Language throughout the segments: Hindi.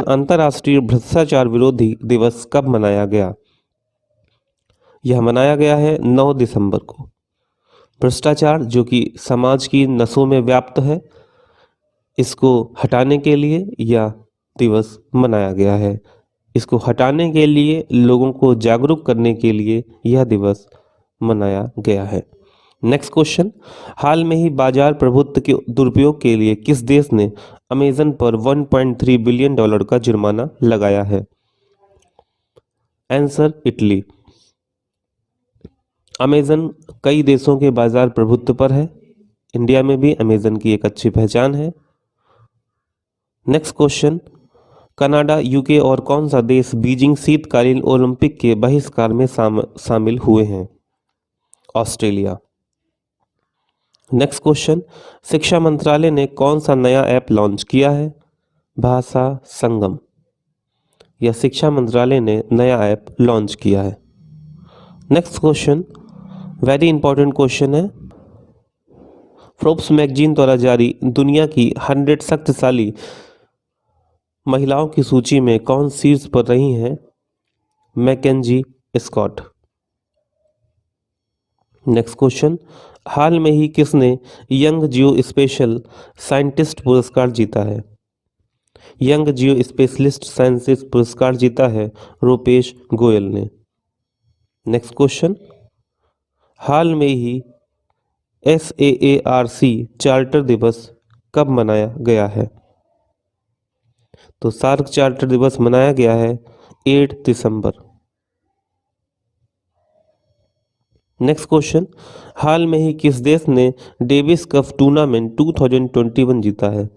अंतर्राष्ट्रीय भ्रष्टाचार विरोधी दिवस कब मनाया गया? यह मनाया गया है 9 दिसंबर को। भ्रष्टाचार जो कि समाज की नसों में व्याप्त है, इसको हटाने के लिए यह दिवस मनाया गया है। इसको हटाने के लिए, लोगों को जागरूक करने के लिए यह दिवस मनाया गया है। नेक्स्ट क्वेश्चन, हाल में ही बाजार प्रभुत्व के दुरुपयोग के लिए किस देश ने अमेजन पर $1.3 बिलियन का जुर्माना लगाया है? Answer, Italy. अमेजन कई देशों के बाजार प्रभुत्व पर है। इंडिया में भी अमेजन की एक अच्छी पहचान है। नेक्स्ट क्वेश्चन, कनाडा, यूके और कौन सा देश बीजिंग शीतकालीन ओलंपिक के बहिष्कार में शामिल हुए हैं? ऑस्ट्रेलिया। नेक्स्ट क्वेश्चन, शिक्षा मंत्रालय ने कौन सा नया ऐप लॉन्च किया है? भाषा संगम। यह शिक्षा मंत्रालय ने नया ऐप लॉन्च किया है। Next question, very important question है। फोर्ब्स मैगजीन द्वारा जारी दुनिया की 100 शक्तिशाली महिलाओं की सूची में कौन शीर्ष पर रही हैं? MacKenzie Scott. नेक्स्ट क्वेश्चन, हाल में ही किसने यंग जियो स्पेशल साइंटिस्ट पुरस्कार जीता है? यंग जियो स्पेशलिस्ट साइंटिस्ट पुरस्कार जीता है रूपेश गोयल ने। नेक्स्ट क्वेश्चन, हाल में ही SAARC चार्टर दिवस कब मनाया गया है? तो सार्क चार्टर दिवस मनाया गया है 8 दिसंबर। नेक्स्ट क्वेश्चन, हाल में ही किस देश ने डेविस कप टूर्नामेंट 2021 जीता है?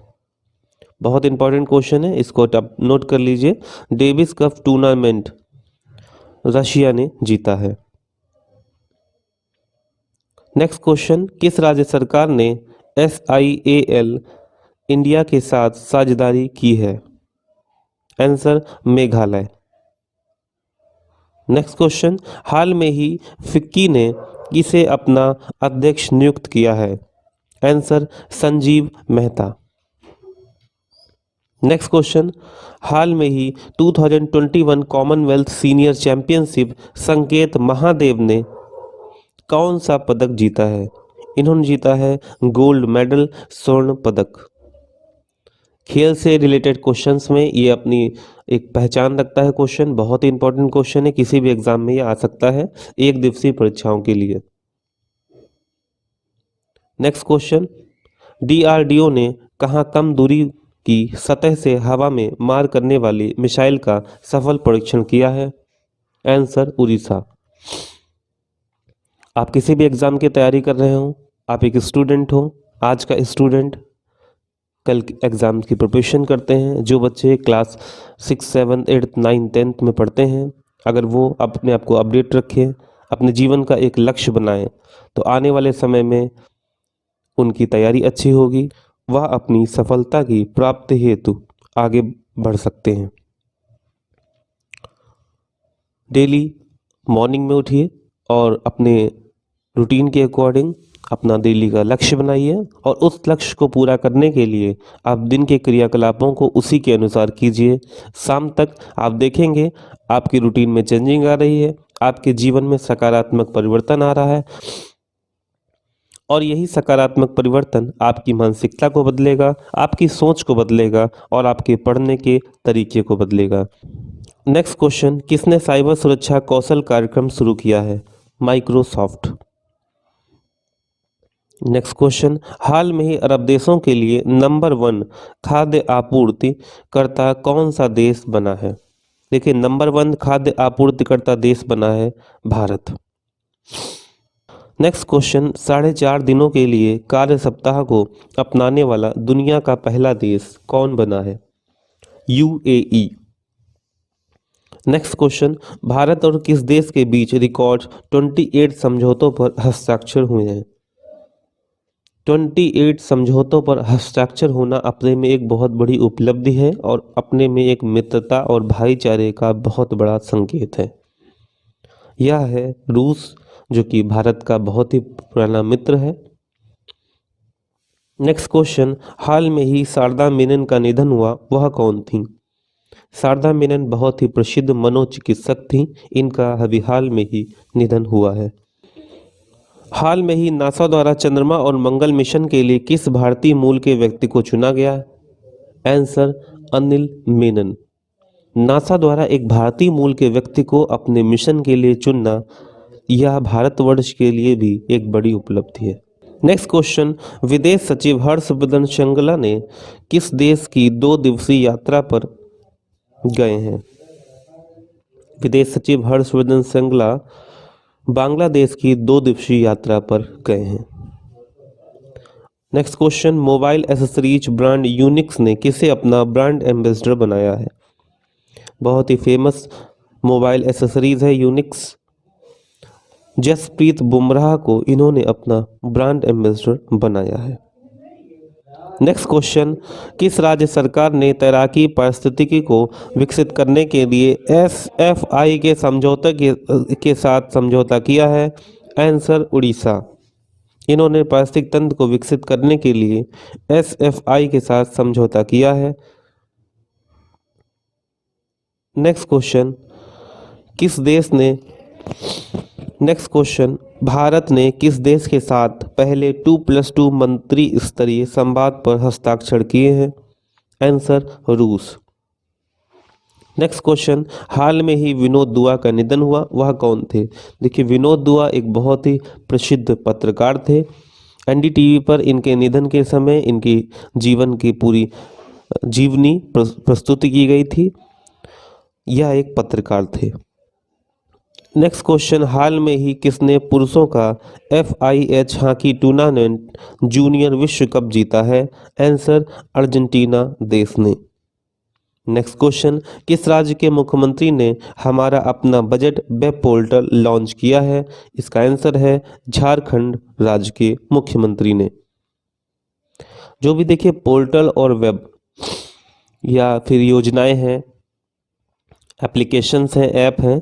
बहुत इंपॉर्टेंट क्वेश्चन है, इसको आप नोट कर लीजिए। डेविस कप टूर्नामेंट रशिया ने जीता है। नेक्स्ट क्वेश्चन, किस राज्य सरकार ने SIAL इंडिया के साथ साझेदारी की है? आंसर, मेघालय। नेक्स्ट क्वेश्चन, हाल में ही फिक्की ने किसे अपना अध्यक्ष नियुक्त किया है? Answer, Sanjeev Mehta. Next question, हाल में ही 2021 कॉमनवेल्थ सीनियर चैंपियनशिप संकेत महादेव ने कौन सा पदक जीता है? इन्होंने जीता है गोल्ड मेडल, स्वर्ण पदक। खेल से रिलेटेड क्वेश्चंस में ये अपनी एक पहचान रखता है क्वेश्चन, बहुत ही इंपॉर्टेंट क्वेश्चन है, किसी भी एग्जाम में ये आ सकता है एक दिवसीय परीक्षाओं के लिए। नेक्स्ट क्वेश्चन, DRDO ने कहाँ कम दूरी की सतह से हवा में मार करने वाली मिसाइल का सफल परीक्षण किया है? आंसर, उड़ीसा। आप किसी भी एग्जाम की तैयारी कर रहे हो, आप एक स्टूडेंट हो, आज का स्टूडेंट कल एग्ज़ाम की प्रिपरेशन करते हैं, जो बच्चे क्लास 6, 7, 8, 9, 10 में पढ़ते हैं, अगर वो अपने आप को अपडेट रखें, अपने जीवन का एक लक्ष्य बनाएं, तो आने वाले समय में उनकी तैयारी अच्छी होगी, वह अपनी सफलता की प्राप्ति हेतु आगे बढ़ सकते हैं। डेली मॉर्निंग में उठिए और अपने रूटीन के अकॉर्डिंग अपना डेली का लक्ष्य बनाइए और उस लक्ष्य को पूरा करने के लिए आप दिन के क्रियाकलापों को उसी के अनुसार कीजिए। शाम तक आप देखेंगे आपकी रूटीन में चेंजिंग आ रही है, आपके जीवन में सकारात्मक परिवर्तन आ रहा है और यही सकारात्मक परिवर्तन आपकी मानसिकता को बदलेगा, आपकी सोच को बदलेगा और आपके पढ़ने के तरीके को बदलेगा। नेक्स्ट क्वेश्चन, किसने साइबर सुरक्षा कौशल कार्यक्रम शुरू किया है? माइक्रोसॉफ्ट। नेक्स्ट क्वेश्चन, हाल में ही अरब देशों के लिए नंबर 1 खाद्य आपूर्तिकर्ता कौन सा देश बना है? देखिए, नंबर 1 खाद्य आपूर्तिकर्ता देश बना है भारत। नेक्स्ट क्वेश्चन, 4.5 दिनों के लिए कार्य सप्ताह को अपनाने वाला दुनिया का पहला देश कौन बना है? UAE। नेक्स्ट क्वेश्चन, भारत और किस देश के बीच रिकॉर्ड 28 समझौतों पर हस्ताक्षर हुए हैं? 28 समझौतों पर हस्ताक्षर होना अपने में एक बहुत बड़ी उपलब्धि है और अपने में एक मित्रता और भाईचारे का बहुत बड़ा संकेत है। यह है रूस, जो कि भारत का बहुत ही पुराना मित्र है। नेक्स्ट क्वेश्चन, हाल में ही शारदा मेनन का निधन हुआ, वह कौन थी? शारदा मेनन बहुत ही प्रसिद्ध मनोचिकित्सक थीं। इनका अभी हाल में ही निधन हुआ है। हाल में ही नासा द्वारा चंद्रमा और मंगल मिशन के लिए किस भारतीय मूल के व्यक्ति को चुना गया? आंसर अनिल मेनन। नासा द्वारा एक भारतीय मूल के व्यक्ति को अपने मिशन के लिए चुनना यह भारतवर्ष के लिए भी एक बड़ी उपलब्धि है। नेक्स्ट क्वेश्चन, विदेश सचिव हर्षवर्धन श्रृंगला ने किस देश की 2 दिवसीय यात्रा पर गए हैं? विदेश सचिव हर्षवर्धन श्रृंगला बांग्लादेश की 2 दिवसीय यात्रा पर गए हैं। Next question, mobile accessories brand Unix ने किसे अपना ब्रांड एम्बेसडर बनाया है? बहुत ही फेमस मोबाइल एसेसरीज है यूनिक्स। जसप्रीत बुमराह को इन्होंने अपना ब्रांड एम्बेसडर बनाया है। नेक्स्ट क्वेश्चन, किस राज्य सरकार ने तैराकी पारिस्थितिकी को विकसित करने के लिए SFI के समझौते के साथ समझौता किया है? आंसर उड़ीसा। इन्होंने पारिस्थितिक तंत्र को विकसित करने के लिए SFI के साथ समझौता किया है। नेक्स्ट क्वेश्चन, भारत ने किस देश के साथ पहले 2+2 मंत्री स्तरीय संवाद पर हस्ताक्षर किए हैं? आंसर रूस। नेक्स्ट क्वेश्चन, हाल में ही विनोद दुआ का निधन हुआ, वह कौन थे? देखिए, विनोद दुआ एक बहुत ही प्रसिद्ध पत्रकार थे। NDTV पर इनके निधन के समय इनकी जीवन की पूरी जीवनी प्रस्तुति की गई थी। यह एक पत्रकार थे। नेक्स्ट क्वेश्चन, हाल में ही किसने पुरुषों का FIH हॉकी टूर्नामेंट जूनियर विश्व कप जीता है? आंसर अर्जेंटीना देश ने। नेक्स्ट क्वेश्चन, किस राज्य के मुख्यमंत्री ने हमारा अपना बजट वेब पोर्टल लॉन्च किया है? इसका आंसर है झारखंड राज्य के मुख्यमंत्री ने। जो भी देखिए पोर्टल और वेब या फिर योजनाएं हैं, एप्लीकेशंस हैं, ऐप हैं,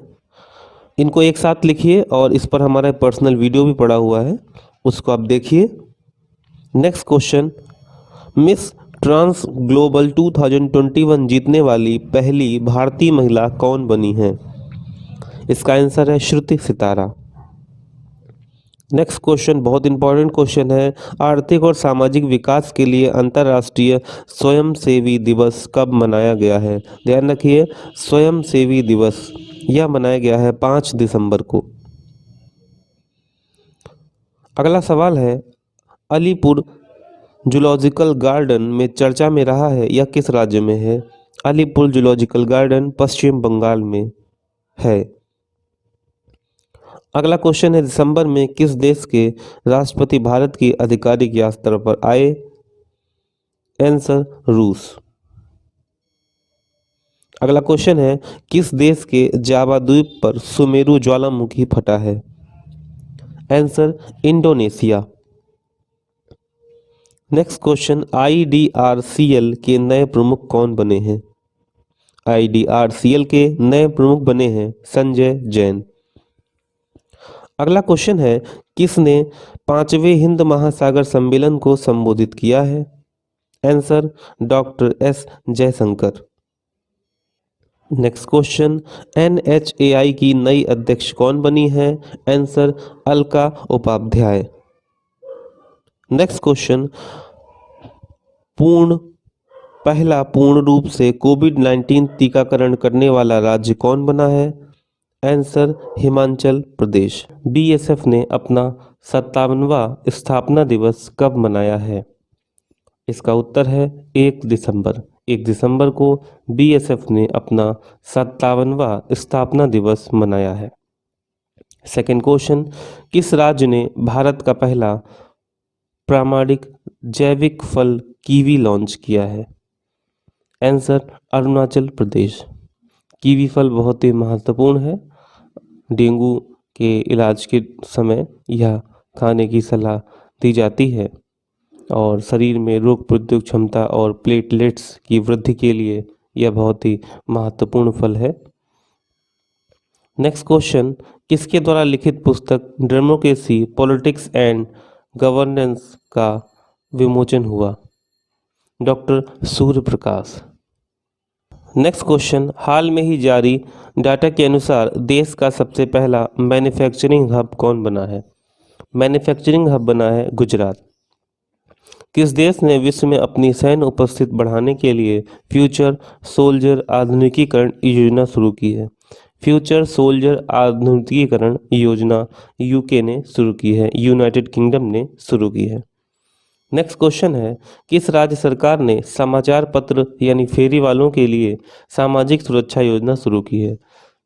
इनको एक साथ लिखिए और इस पर हमारा पर्सनल वीडियो भी पड़ा हुआ है, उसको आप देखिए। Next question, Miss Trans Global 2021 जीतने वाली पहली भारतीय महिला कौन बनी है? इसका आंसर है श्रुति सितारा। नेक्स्ट क्वेश्चन बहुत इंपॉर्टेंट क्वेश्चन है, आर्थिक और सामाजिक विकास के लिए अंतर्राष्ट्रीय स्वयंसेवी दिवस कब मनाया गया है? ध्यान रखिए, स्वयंसेवी दिवस यह मनाया गया है 5 दिसंबर को। अगला सवाल है, अलीपुर जूलॉजिकल गार्डन में चर्चा में रहा है, यह किस राज्य में है? अलीपुर जूलॉजिकल गार्डन पश्चिम बंगाल में है। अगला क्वेश्चन है, दिसंबर में किस देश के राष्ट्रपति भारत की आधिकारिक यात्रा पर आए? आंसर रूस। अगला क्वेश्चन है, किस देश के जावा द्वीप पर सुमेरु ज्वालामुखी फटा है? Answer Indonesia. Next question, IDRCL के नए प्रमुख कौन बने हैं? IDRCL के नए प्रमुख बने हैं संजय जैन। अगला क्वेश्चन है, किसने 5वें हिंद महासागर सम्मेलन को संबोधित किया है? Answer doctor S Jaishankar. Next question, NHAI की नई अध्यक्ष कौन बनी है? Answer Alka Upadhyay. Next question, पहला पूर्ण रूप से कोविड-19 टीकाकरण करने वाला राज्य कौन बना है? आंसर हिमाचल प्रदेश। BSF ने अपना 57वां स्थापना दिवस कब मनाया है? इसका उत्तर है 1 दिसंबर। 1 दिसंबर को BSF ने अपना 57वां स्थापना दिवस मनाया है। सेकेंड क्वेश्चन, किस राज्य ने भारत का पहला प्रामाणिक जैविक फल कीवी लॉन्च किया है? आंसर अरुणाचल प्रदेश। कीवी फल बहुत ही महत्वपूर्ण है। डेंगू के इलाज के समय यह खाने की सलाह दी जाती है और शरीर में रोग प्रतिरोधक क्षमता और प्लेटलेट्स की वृद्धि के लिए यह बहुत ही महत्वपूर्ण फल है। नेक्स्ट क्वेश्चन, किसके द्वारा लिखित पुस्तक डेमोक्रेसी पॉलिटिक्स एंड गवर्नेंस का विमोचन हुआ? Doctor Surya Prakash. Next question, हाल में ही जारी डाटा के अनुसार देश का सबसे पहला मैन्युफैक्चरिंग हब कौन बना है? मैन्युफैक्चरिंग हब बना है गुजरात। किस देश ने विश्व में अपनी सैन्य उपस्थिति बढ़ाने के लिए फ्यूचर सोल्जर आधुनिकीकरण योजना शुरू की है? फ्यूचर सोल्जर आधुनिकीकरण योजना यूके ने शुरू की है, यूनाइटेड किंगडम ने शुरू की है। नेक्स्ट क्वेश्चन है, किस राज्य सरकार ने समाचार पत्र यानी फेरी वालों के लिए सामाजिक सुरक्षा योजना शुरू की है?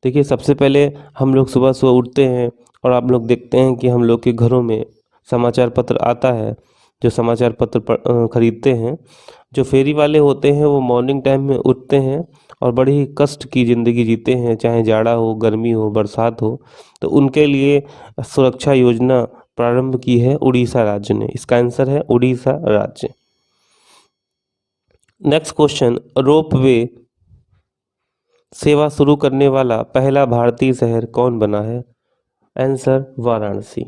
देखिए, सबसे पहले हम लोग सुबह सुबह उठते हैं और आप लोग देखते हैं कि हम लोग के घरों में समाचार पत्र आता है, जो समाचार पत्र खरीदते हैं। जो फेरी वाले होते हैं वो मॉर्निंग टाइम में उठते हैं और बड़ी ही कष्ट की ज़िंदगी जीते हैं, चाहे जाड़ा हो, गर्मी हो, बरसात हो। तो उनके लिए सुरक्षा योजना प्रारंभ की है उड़ीसा राज्य ने। इसका आंसर है उड़ीसा राज्य। नेक्स्ट क्वेश्चन, रोपवे सेवा शुरू करने वाला पहला भारतीय शहर कौन बना है? आंसर वाराणसी।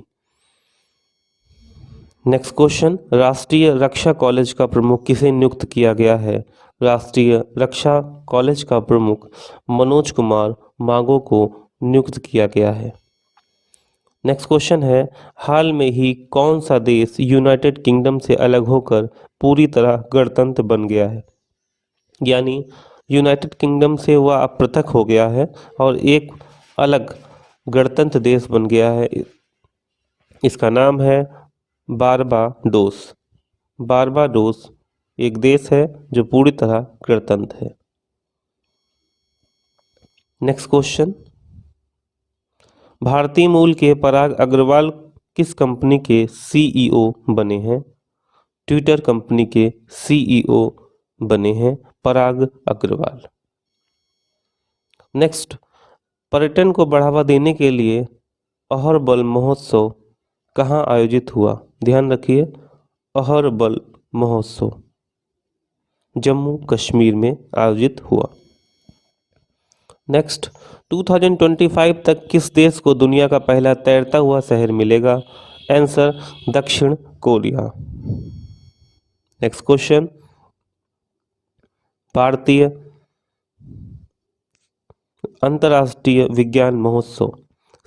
नेक्स्ट क्वेश्चन, राष्ट्रीय रक्षा कॉलेज का प्रमुख किसे नियुक्त किया गया है? राष्ट्रीय रक्षा कॉलेज का प्रमुख मनोज कुमार मांगो को नियुक्त किया गया है। नेक्स्ट क्वेश्चन है, हाल में ही कौन सा देश यूनाइटेड किंगडम से अलग होकर पूरी तरह गणतंत्र बन गया है? यानी यूनाइटेड किंगडम से वह अब पृथक हो गया है और एक अलग गणतंत्र देश बन गया है। इसका नाम है बारबाडोस। बारबाडोस एक देश है जो पूरी तरह गणतंत्र है। नेक्स्ट क्वेश्चन, भारतीय मूल के पराग अग्रवाल किस कंपनी के सीईओ बने हैं? ट्विटर कंपनी के सीईओ बने हैं पराग अग्रवाल। नेक्स्ट, पर्यटन को बढ़ावा देने के लिए अहरबल महोत्सव कहाँ आयोजित हुआ? ध्यान रखिए, अहरबल महोत्सव जम्मू कश्मीर में आयोजित हुआ। नेक्स्ट, 2025 तक किस देश को दुनिया का पहला तैरता हुआ शहर मिलेगा? आंसर दक्षिण कोरिया। नेक्स्ट क्वेश्चन, भारतीय अंतर्राष्ट्रीय विज्ञान महोत्सव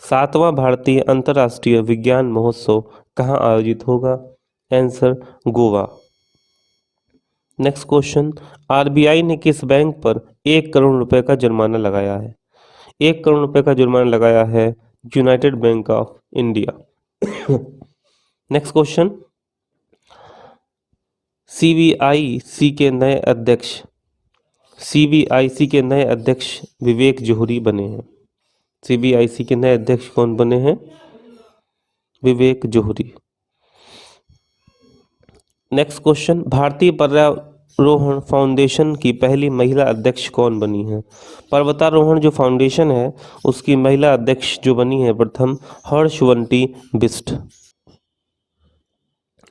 7वां भारतीय अंतर्राष्ट्रीय विज्ञान महोत्सव कहाँ आयोजित होगा? Answer Goa. Next question, RBI ने किस बैंक पर 1 करोड़ रुपए का जुर्माना लगाया है? 1 करोड़ रुपए का जुर्माना लगाया है United bank of India. Next question, CBIC के नए अध्यक्ष विवेक जोहरी बने हैं। सीबीआईसी के नए अध्यक्ष कौन बने हैं? विवेक जोहरी। नेक्स्ट क्वेश्चन, भारतीय पर्वतारोहण फाउंडेशन की पहली महिला अध्यक्ष कौन बनी है? पर्वतारोहण जो फाउंडेशन है उसकी महिला अध्यक्ष जो बनी है प्रथम हर्षवंती बिष्ट।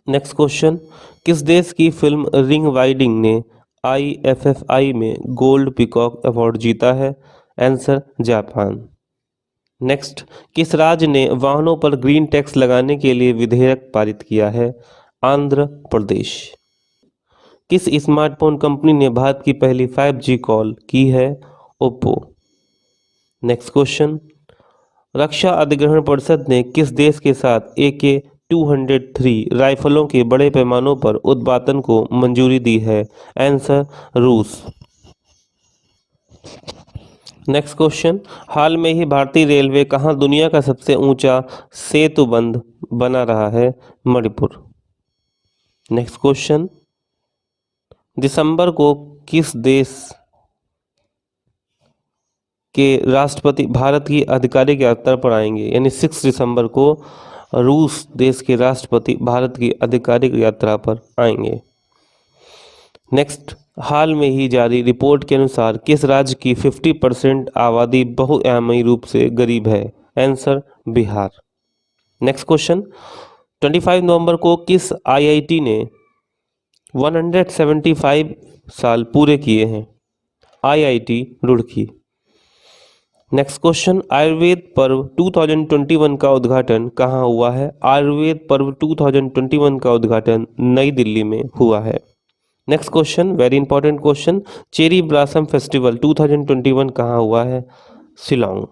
नेक्स्ट क्वेश्चन, किस देश की फिल्म रिंग वाइडिंग ने IFFI में गोल्ड पीकॉक अवार्ड जीता है? Answer Japan. नेक्स्ट, किस राज्य ने वाहनों पर ग्रीन टैक्स लगाने के लिए विधेयक पारित किया है? आंध्र प्रदेश। किस स्मार्टफोन कंपनी ने भारत की पहली 5G कॉल की है? ओप्पो। नेक्स्ट क्वेश्चन, रक्षा अधिग्रहण परिषद ने किस देश के साथ AK-203 राइफलों के बड़े पैमानों पर उत्पादन को मंजूरी दी है? आंसर रूस। नेक्स्ट क्वेश्चन, हाल में ही भारतीय रेलवे कहाँ दुनिया का सबसे ऊंचा सेतुबंध बना रहा है? मणिपुर। नेक्स्ट क्वेश्चन, दिसंबर को किस देश के राष्ट्रपति भारत की आधिकारिक यात्रा पर आएंगे? यानी 6 दिसंबर को रूस देश के राष्ट्रपति भारत की आधिकारिक यात्रा पर आएंगे। नेक्स्ट, हाल में ही जारी रिपोर्ट के अनुसार किस राज्य की 50% आबादी बहुआयामी रूप से गरीब है? आंसर बिहार। नेक्स्ट क्वेश्चन, 25 नवंबर को किस IIT ने 175 साल पूरे किए हैं? IIT Roorkee. Next question, Ayurveda पर्व 2021 का उद्घाटन कहाँ हुआ है? आयुर्वेद पर्व 2021 का उद्घाटन नई दिल्ली में हुआ है। Next question, very important question, cherry blossom festival 2021 कहाँ हुआ है? शिलोंग।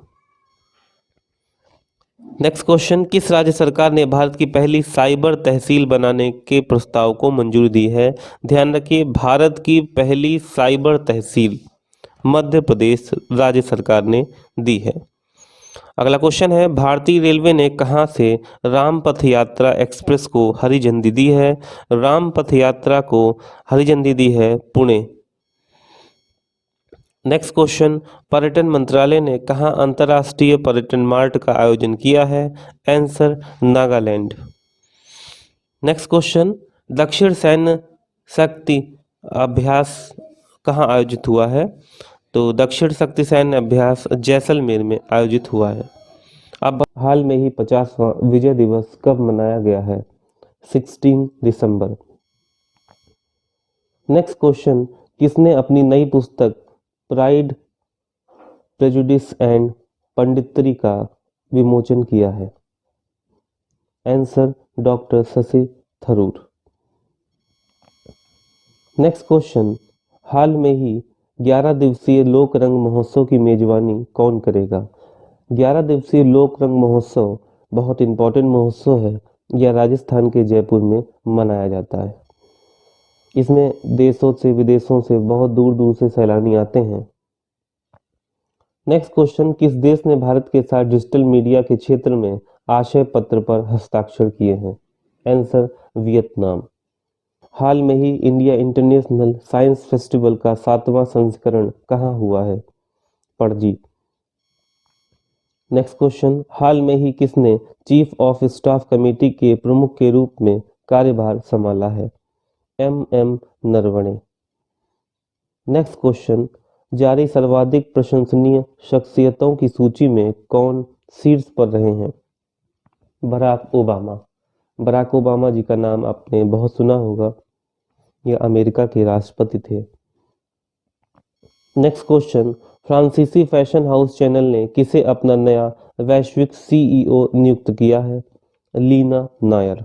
नेक्स्ट क्वेश्चन, किस राज्य सरकार ने भारत की पहली साइबर तहसील बनाने के प्रस्ताव को मंजूरी दी है? ध्यान रखिए, भारत की पहली साइबर तहसील मध्य प्रदेश राज्य सरकार ने दी है। अगला क्वेश्चन है, भारतीय रेलवे ने कहां से राम पथ यात्रा एक्सप्रेस को हरी झंडी दी है? राम पथ यात्रा को हरी झंडी दी है पुणे। नेक्स्ट क्वेश्चन, पर्यटन मंत्रालय ने कहां अंतर्राष्ट्रीय पर्यटन मार्ट का आयोजन किया है? आंसर, नागालैंड। नेक्स्ट क्वेश्चन, दक्षिण सैन्य शक्ति अभ्यास कहां आयोजित हुआ है? तो दक्षिण शक्ति सैन्य अभ्यास जैसलमेर में आयोजित हुआ है। अब हाल में ही 50वां विजय दिवस कब मनाया गया है? 16 दिसंबर। नेक्स्ट क्वेश्चन, किसने अपनी नई पुस्तक प्राइड, प्रेजुडिस एंड पंडितरी का विमोचन किया है? Answer, doctor Shashi Tharoor. Next question, हाल में ही 11 दिवसीय लोक रंग महोत्सव की मेजबानी कौन करेगा? 11 दिवसीय लोक रंग महोत्सव बहुत इंपॉर्टेंट महोत्सव है। यह राजस्थान के जयपुर में मनाया जाता है। इसमें देशों से विदेशों से बहुत दूर दूर से सैलानी आते हैं। नेक्स्ट क्वेश्चन, किस देश ने भारत के साथ डिजिटल मीडिया के क्षेत्र में आशय पत्र पर हस्ताक्षर किए हैं? Answer, Vietnam. हाल में ही इंडिया इंटरनेशनल साइंस फेस्टिवल का 7वां संस्करण कहाँ हुआ है? पणजी। नेक्स्ट क्वेश्चन, हाल में ही किसने चीफ ऑफ स्टाफ कमेटी के प्रमुख के रूप में कार्यभार संभाला है? एम नरवणे। नेक्स्ट क्वेश्चन, जारी सर्वाधिक प्रशंसनीय शख्सियतों की सूची में कौन शीर्ष पर रहे हैं? Barack Obama. Barack Obama ji का नाम आपने बहुत सुना होगा, यह अमेरिका के राष्ट्रपति थे। नेक्स्ट क्वेश्चन, फ्रांसीसी फैशन हाउस चैनल ने किसे अपना नया वैश्विक सीईओ नियुक्त किया है? लीना नायर।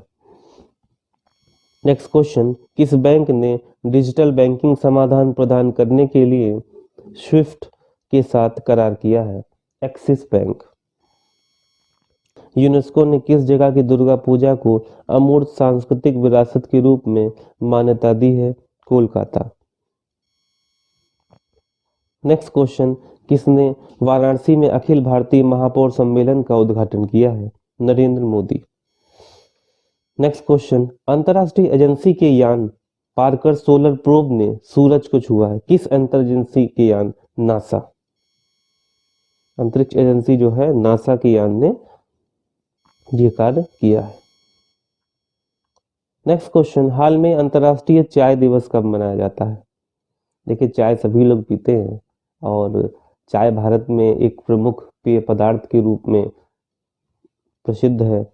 नेक्स्ट क्वेश्चन, किस बैंक ने डिजिटल बैंकिंग समाधान प्रदान करने के लिए स्विफ्ट के साथ करार किया है? Axis bank. यूनेस्को ने किस जगह की दुर्गा पूजा को अमूर्त सांस्कृतिक विरासत के रूप में मान्यता दी है? कोलकाता। नेक्स्ट क्वेश्चन, किसने वाराणसी में अखिल भारतीय महापौर सम्मेलन का उद्घाटन किया है? नरेंद्र मोदी। नेक्स्ट क्वेश्चन, अंतरराष्ट्रीय एजेंसी के यान पार्कर सोलर प्रोब ने सूरज को छुआ है? किस अंतर एजेंसी के यान? नासा। अंतरिक्ष एजेंसी जो है नासा के यान ने ये कार्य किया है। नेक्स्ट क्वेश्चन, हाल में अंतरराष्ट्रीय चाय दिवस कब मनाया जाता है? देखिए, चाय सभी लोग पीते हैं और चाय भारत में एक प्रमुख पेय पदार्थ के रूप में प्रसिद्ध है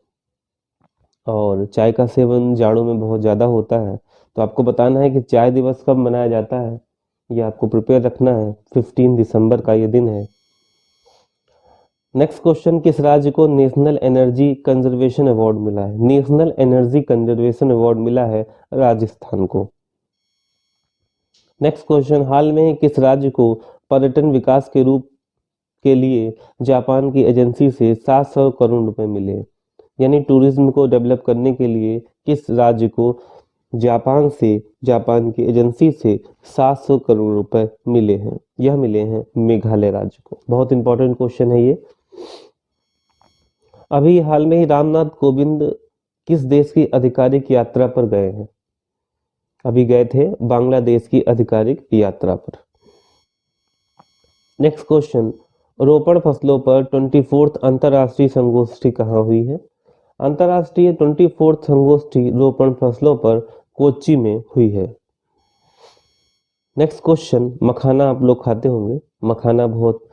और चाय का सेवन जाड़ों में बहुत ज़्यादा होता है। तो आपको बताना है कि चाय दिवस कब मनाया जाता है, ये आपको प्रिपेयर रखना है। 15 दिसंबर का ये दिन है। नेक्स्ट क्वेश्चन, किस राज्य को नेशनल एनर्जी कंजर्वेशन अवार्ड मिला है? नेशनल एनर्जी कंजर्वेशन अवार्ड मिला है राजस्थान को। नेक्स्ट क्वेश्चन, हाल में किस राज्य को पर्यटन विकास के रूप के लिए जापान की एजेंसी से 700 करोड़ रुपए मिले? यानी टूरिज्म को डेवलप करने के लिए किस राज्य को जापान की एजेंसी से 700 करोड़ रुपए मिले हैं? यह मिले हैं मेघालय राज्य को। बहुत इंपॉर्टेंट क्वेश्चन है ये। अभी हाल में ही रामनाथ कोविंद किस देश की आधिकारिक यात्रा पर गए हैं? अभी गए थे बांग्लादेश की आधिकारिक यात्रा पर। नेक्स्ट क्वेश्चन, रोपण फसलों पर 24th अंतर्राष्ट्रीय संगोष्ठी कहाँ हुई है? अंतर्राष्ट्रीय 24th संगोष्ठी रोपण फसलों पर कोच्चि में हुई है। नेक्स्ट क्वेश्चन, मखाना आप लोग खाते होंगे, मखाना बहुत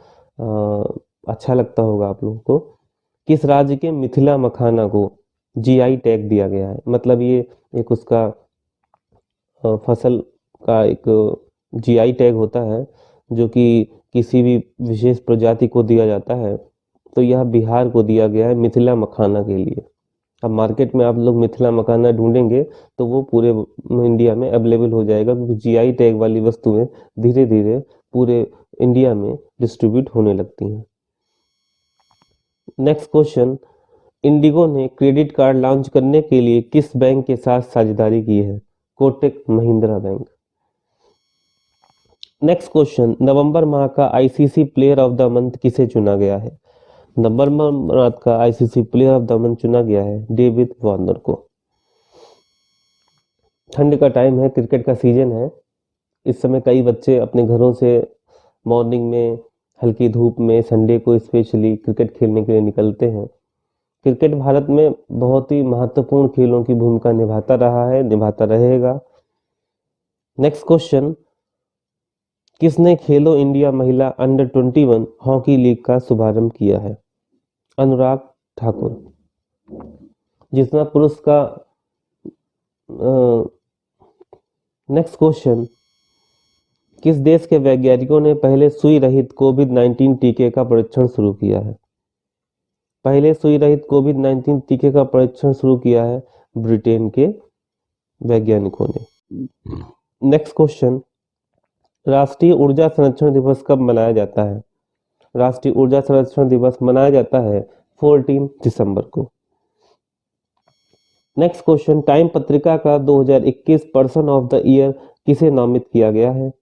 अच्छा लगता होगा आप लोगों को। किस राज्य के मिथिला मखाना को जीआई टैग दिया गया है? मतलब ये एक उसका फसल का एक जीआई टैग होता है जो कि किसी भी विशेष प्रजाति को दिया जाता है। तो यह बिहार को दिया गया है मिथिला मखाना के लिए। अब मार्केट में आप लोग मिथिला मखाना ढूंढेंगे तो वो पूरे इंडिया में अवेलेबल हो जाएगा, क्योंकि जीआई टैग वाली वस्तुएं धीरे धीरे पूरे इंडिया में डिस्ट्रीब्यूट होने लगती हैं। नेक्स्ट क्वेश्चन, इंडिगो ने क्रेडिट कार्ड लॉन्च करने के लिए किस बैंक के साथ साझेदारी की है? Kotak Mahindra bank. Next question, नवंबर माह का ICC player of the month किसे चुना गया है? नवंबर माह का ICC player of the month चुना गया है डेविड वार्नर को। ठंड का टाइम है, क्रिकेट का सीजन है, इस समय कई बच्चे अपने घरों से मॉर्निंग में हल्की धूप में संडे को स्पेशली क्रिकेट खेलने के लिए निकलते हैं। क्रिकेट भारत में बहुत ही महत्वपूर्ण खेलों की भूमिका निभाता रहा है, निभाता रहेगा। नेक्स्ट क्वेश्चन, किसने खेलो इंडिया महिला अंडर 21 हॉकी लीग का शुभारंभ किया है? अनुराग ठाकुर। जितना पुरुष का नेक्स्ट क्वेश्चन, किस देश के वैज्ञानिकों ने पहले सुई रहित कोविड-19 टीके का परीक्षण शुरू किया है? पहले सुई रहित कोविड-19 टीके का परीक्षण शुरू किया है ब्रिटेन के वैज्ञानिकों ने। नेक्स्ट क्वेश्चन, राष्ट्रीय ऊर्जा संरक्षण दिवस कब मनाया जाता है? राष्ट्रीय ऊर्जा संरक्षण दिवस मनाया जाता है 14 दिसंबर को। नेक्स्ट क्वेश्चन, टाइम पत्रिका का 2021 पर्सन ऑफ द ईयर किसे नामित किया गया है?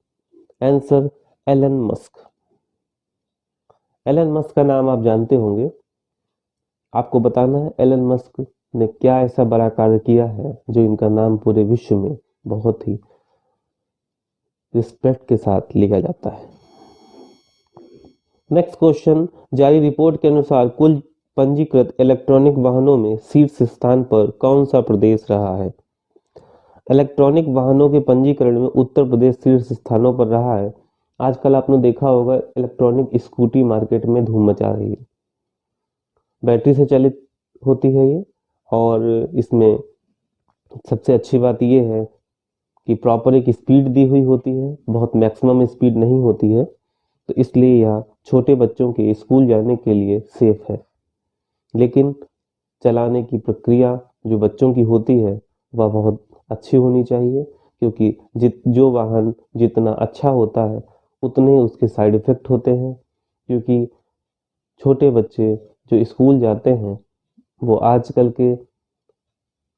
Answer, Elon Musk. Elon Musk का नाम आप जानते होंगे, आपको बताना है एलन मस्क ने क्या ऐसा बड़ा कार्य किया है जो इनका नाम पूरे विश्व में बहुत ही रिस्पेक्ट के साथ लिया जाता है। नेक्स्ट क्वेश्चन, जारी रिपोर्ट के अनुसार कुल पंजीकृत इलेक्ट्रॉनिक वाहनों में शीर्ष स्थान पर कौन सा प्रदेश रहा है? इलेक्ट्रॉनिक वाहनों के पंजीकरण में उत्तर प्रदेश शीर्ष स्थानों पर रहा है। आजकल आपने देखा होगा इलेक्ट्रॉनिक स्कूटी मार्केट में धूम मचा रही है, बैटरी से चलित होती है ये, और इसमें सबसे अच्छी बात ये है कि प्रॉपर एक स्पीड दी हुई होती है, बहुत मैक्सिमम स्पीड नहीं होती है, तो इसलिए यह छोटे बच्चों के स्कूल जाने के लिए सेफ है। लेकिन चलाने की प्रक्रिया जो बच्चों की होती है वह बहुत अच्छी होनी चाहिए, क्योंकि जो वाहन जितना अच्छा होता है उतने उसके साइड इफेक्ट होते हैं। क्योंकि छोटे बच्चे जो स्कूल जाते हैं वो आजकल के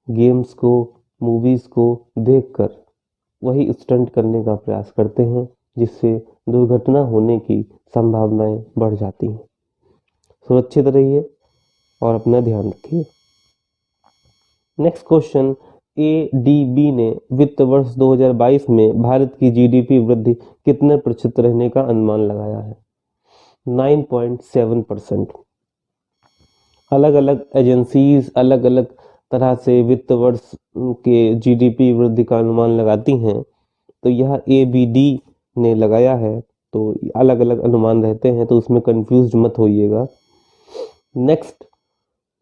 गेम्स को, मूवीज़ को देखकर वही स्टंट करने का प्रयास करते हैं, जिससे दुर्घटना होने की संभावनाएं बढ़ जाती हैं। सुरक्षित रहिए और अपना ध्यान रखिए। नेक्स्ट क्वेश्चन, एडीबी ने वित्त वर्ष 2022 में भारत की जीडीपी वृद्धि कितने प्रतिशत रहने का अनुमान लगाया है? 9.7%। अलग अलग एजेंसीज अलग अलग तरह से वित्त वर्ष के जीडीपी वृद्धि का अनुमान लगाती हैं, तो यह एबीडी ने लगाया है, तो अलग अलग अनुमान रहते हैं, तो उसमें कंफ्यूज मत होइएगा। नेक्स्ट,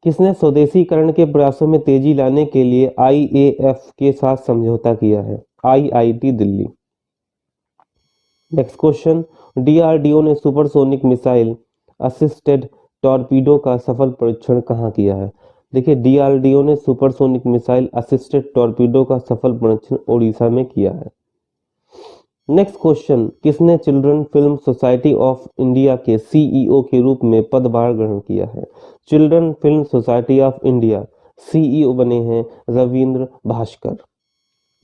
किसने स्वदेशीकरण के प्रयासों में तेजी लाने के लिए आईएएफ के साथ समझौता किया है? IIT Delhi. Next question, DRDO ने सुपरसोनिक मिसाइल असिस्टेड टॉर्पीडो का सफल परीक्षण कहाँ किया है? देखिए, डीआरडीओ ने सुपरसोनिक मिसाइल असिस्टेड टॉर्पीडो का सफल परीक्षण ओडिशा में किया है। नेक्स्ट क्वेश्चन, किसने children film society of India के सीईओ के रूप में पदभार ग्रहण किया है? Children film society of India CEO बने हैं रविंद्र भास्कर।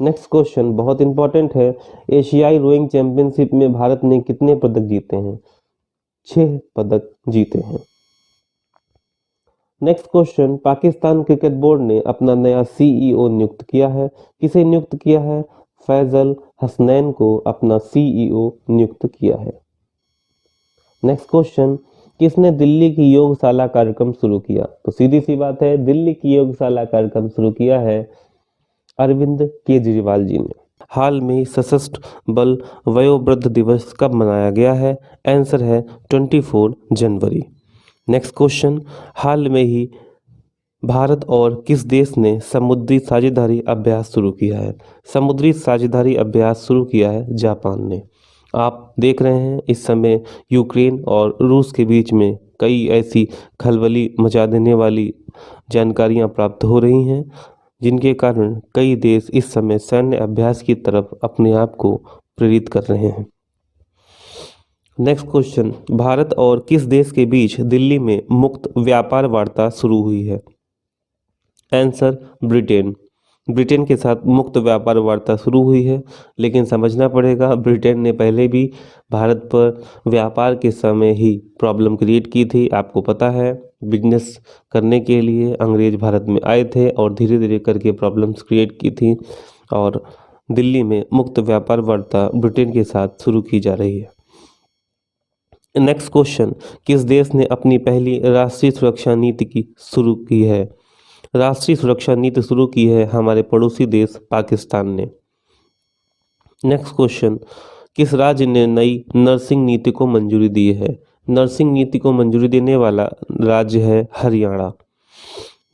नेक्स्ट क्वेश्चन बहुत इंपॉर्टेंट है, एशियाई रोइंग चैंपियनशिप में भारत ने कितने पदक जीते हैं? 6 पदक जीते हैं। Next question, Pakistan cricket board ने अपना नया सीईओ नियुक्त किया है। किसे नियुक्त किया है? फैजल हसनैन को अपना सीईओ नियुक्त किया है। नेक्स्ट क्वेश्चन, किसने दिल्ली की योगशाला कार्यक्रम शुरू किया? तो सीधी सी बात है, दिल्ली की योगशाला कार्यक्रम शुरू किया है अरविंद केजरीवाल जी ने। हाल में सशस्त्र बल वयोवृद्ध दिवस कब मनाया गया है? आंसर है 24 जनवरी। नेक्स्ट क्वेश्चन, हाल में ही भारत और किस देश ने समुद्री साझेदारी अभ्यास शुरू किया है? समुद्री साझेदारी अभ्यास शुरू किया है जापान ने। आप देख रहे हैं इस समय यूक्रेन और रूस के बीच में कई ऐसी खलबली मचा देने वाली जानकारियां प्राप्त हो रही हैं, जिनके कारण कई देश इस समय सैन्य अभ्यास की तरफ अपने आप को प्रेरित कर रहे हैं। नेक्स्ट क्वेश्चन, भारत और किस देश के बीच दिल्ली में मुक्त व्यापार वार्ता शुरू हुई है? Answer, Britain. ब्रिटेन के साथ मुक्त व्यापार वार्ता शुरू हुई है, लेकिन समझना पड़ेगा ब्रिटेन ने पहले भी भारत पर व्यापार के समय ही प्रॉब्लम क्रिएट की थी। आपको पता है, बिजनेस करने के लिए अंग्रेज भारत में आए थे और धीरे धीरे करके प्रॉब्लम्स क्रिएट की थी, और दिल्ली में मुक्त व्यापार वार्ता ब्रिटेन के साथ शुरू की जा रही है। नेक्स्ट क्वेश्चन, किस देश ने अपनी पहली राष्ट्रीय सुरक्षा नीति की शुरू की है? राष्ट्रीय सुरक्षा नीति शुरू की है हमारे पड़ोसी देश पाकिस्तान ने। नेक्स्ट क्वेश्चन, किस राज्य ने नई नर्सिंग नीति को मंजूरी दी है? नर्सिंग नीति को मंजूरी देने वाला राज्य है हरियाणा।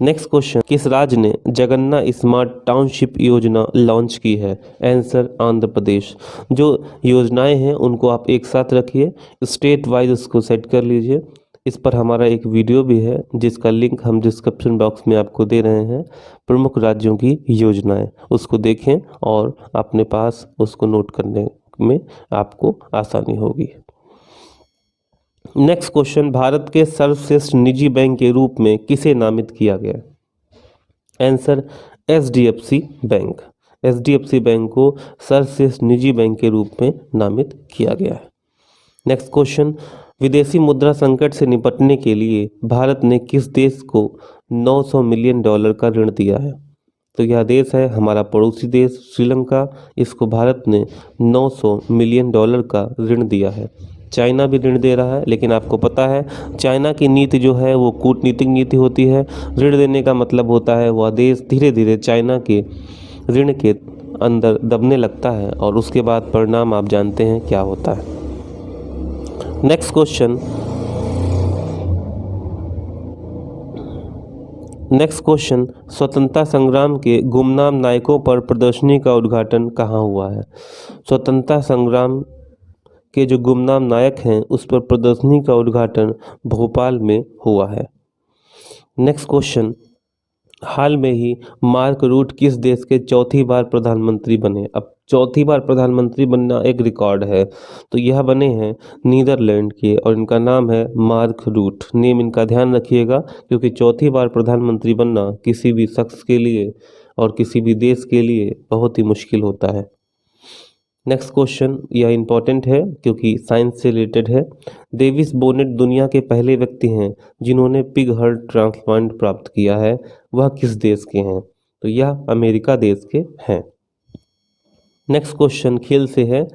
नेक्स्ट क्वेश्चन, किस राज्य ने जगन्ना स्मार्ट टाउनशिप योजना लॉन्च की है? आंसर, आंध्र प्रदेश। जो योजनाएं हैं उनको आप एक साथ रखिए, स्टेट वाइज उसको सेट कर लीजिए। इस पर हमारा एक वीडियो भी है जिसका लिंक हम डिस्क्रिप्शन बॉक्स में आपको दे रहे हैं, प्रमुख राज्यों की योजनाएं, उसको देखें और अपने पास उसको नोट करने में आपको आसानी होगी। नेक्स्ट क्वेश्चन, भारत के सर्वश्रेष्ठ निजी बैंक के रूप में किसे नामित किया गया? Answer, HDFC bank. HDFC bank को सर्वश्रेष्ठ निजी बैंक के रूप में नामित किया गया है। नेक्स्ट क्वेश्चन, विदेशी मुद्रा संकट से निपटने के लिए भारत ने किस देश को $900 मिलियन का ऋण दिया है? तो यह देश है हमारा पड़ोसी देश श्रीलंका। इसको भारत ने $900 मिलियन का ऋण दिया है। चाइना भी ऋण दे रहा है, लेकिन आपको पता है चाइना की नीति जो है वो कूटनीतिक नीति होती है। ऋण देने का मतलब होता है वह देश धीरे धीरे चाइना के ऋण के अंदर दबने लगता है और उसके बाद परिणाम आप जानते हैं क्या होता है। नेक्स्ट क्वेश्चन, स्वतंत्रता संग्राम के गुमनाम नायकों पर प्रदर्शनी का उद्घाटन कहाँ हुआ है? स्वतंत्रता संग्राम के जो गुमनाम नायक हैं उस पर प्रदर्शनी का उद्घाटन भोपाल में हुआ है। नेक्स्ट क्वेश्चन, हाल में ही मार्क रूट किस देश के चौथी बार प्रधानमंत्री बने? अब चौथी बार प्रधानमंत्री बनना एक रिकॉर्ड है, तो यह बने हैं नीदरलैंड के और इनका नाम है मार्क रूट। नेम इनका ध्यान रखिएगा, क्योंकि चौथी बार प्रधानमंत्री बनना किसी भी शख्स के लिए और किसी भी देश के लिए बहुत ही मुश्किल होता है। नेक्स्ट क्वेश्चन, यह इंपॉर्टेंट है क्योंकि साइंस से रिलेटेड है। डेविस बोनेट दुनिया के पहले व्यक्ति हैं जिन्होंने पिग हार्ट ट्रांसप्लांट प्राप्त किया है, वह किस देश के हैं? तो यह अमेरिका देश के हैं। नेक्स्ट क्वेश्चन खेल से है,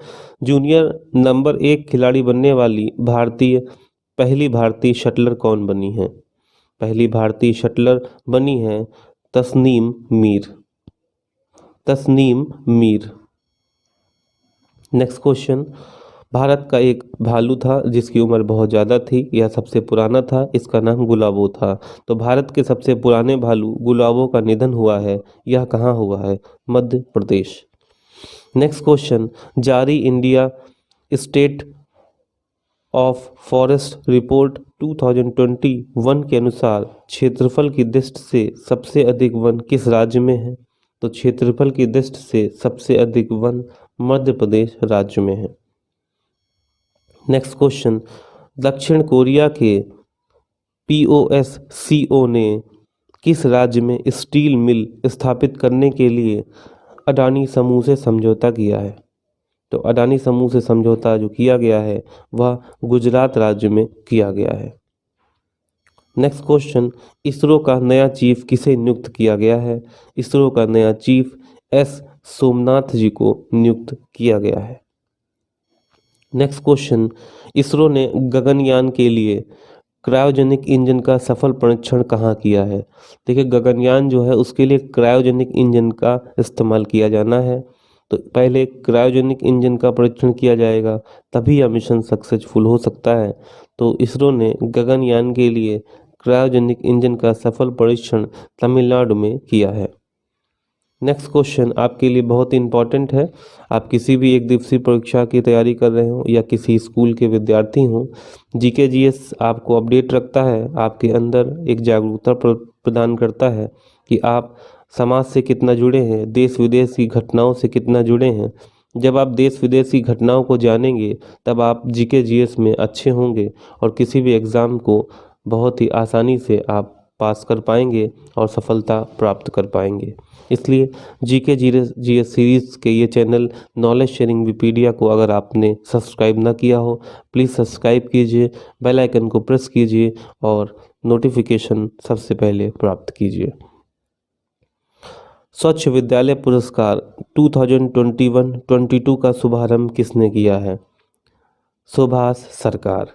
जूनियर नंबर 1 खिलाड़ी बनने वाली पहली भारतीय शटलर कौन बनी है? पहली भारतीय शटलर बनी है तस्नीम मीर। तस्नीम मीर। नेक्स्ट क्वेश्चन, भारत का एक भालू था जिसकी उम्र बहुत ज़्यादा थी, यह सबसे पुराना था, इसका नाम गुलाबो था। तो भारत के सबसे पुराने भालू गुलाबो का निधन हुआ है, यह कहाँ हुआ है? मध्य प्रदेश। नेक्स्ट क्वेश्चन, जारी India state of forest report 2021 के अनुसार क्षेत्रफल की दृष्टि से सबसे अधिक वन किस राज्य में है? तो क्षेत्रफल की दृष्टि से सबसे अधिक वन मध्य प्रदेश राज्य में है। नेक्स्ट क्वेश्चन, दक्षिण कोरिया के POSCO ने किस राज्य में स्टील मिल स्थापित करने के लिए अडानी समूह से समझौता किया है? तो अडानी समूह से समझौता जो किया गया है वह गुजरात राज्य में किया गया है। नेक्स्ट क्वेश्चन, इसरो का नया चीफ किसे नियुक्त किया गया है? इसरो का नया चीफ S सोमनाथ जी को नियुक्त किया गया है। नेक्स्ट क्वेश्चन, इसरो ने गगनयान के लिए क्रायोजेनिक इंजन का सफल परीक्षण कहाँ किया है? देखिए, गगनयान जो है उसके लिए क्रायोजेनिक इंजन का इस्तेमाल किया जाना है, तो पहले क्रायोजेनिक इंजन का परीक्षण किया जाएगा, तभी यह मिशन सक्सेसफुल हो सकता है। तो इसरो ने गगनयान के लिए क्रायोजेनिक इंजन का सफल परीक्षण तमिलनाडु में किया है। नेक्स्ट क्वेश्चन आपके लिए बहुत इंपॉर्टेंट है। आप किसी भी एक दिवसीय परीक्षा की तैयारी कर रहे हो या किसी स्कूल के विद्यार्थी हो, जीके जीएस आपको अपडेट रखता है, आपके अंदर एक जागरूकता प्रदान करता है कि आप समाज से कितना जुड़े हैं, देश विदेश की घटनाओं से कितना जुड़े हैं। जब आप देश विदेश की घटनाओं को जानेंगे तब आप जीके जीएस में अच्छे होंगे और किसी भी एग्ज़ाम को बहुत ही आसानी से आप पास कर पाएंगे और सफलता प्राप्त कर पाएंगे। इसलिए जीके जीएस सीरीज़ के ये चैनल नॉलेज शेयरिंग विपीडिया को अगर आपने सब्सक्राइब ना किया हो, प्लीज़ सब्सक्राइब कीजिए, बेल आइकन को प्रेस कीजिए और नोटिफिकेशन सबसे पहले प्राप्त कीजिए। स्वच्छ विद्यालय पुरस्कार 2021-22 का शुभारंभ किसने किया है? सुभाष सरकार।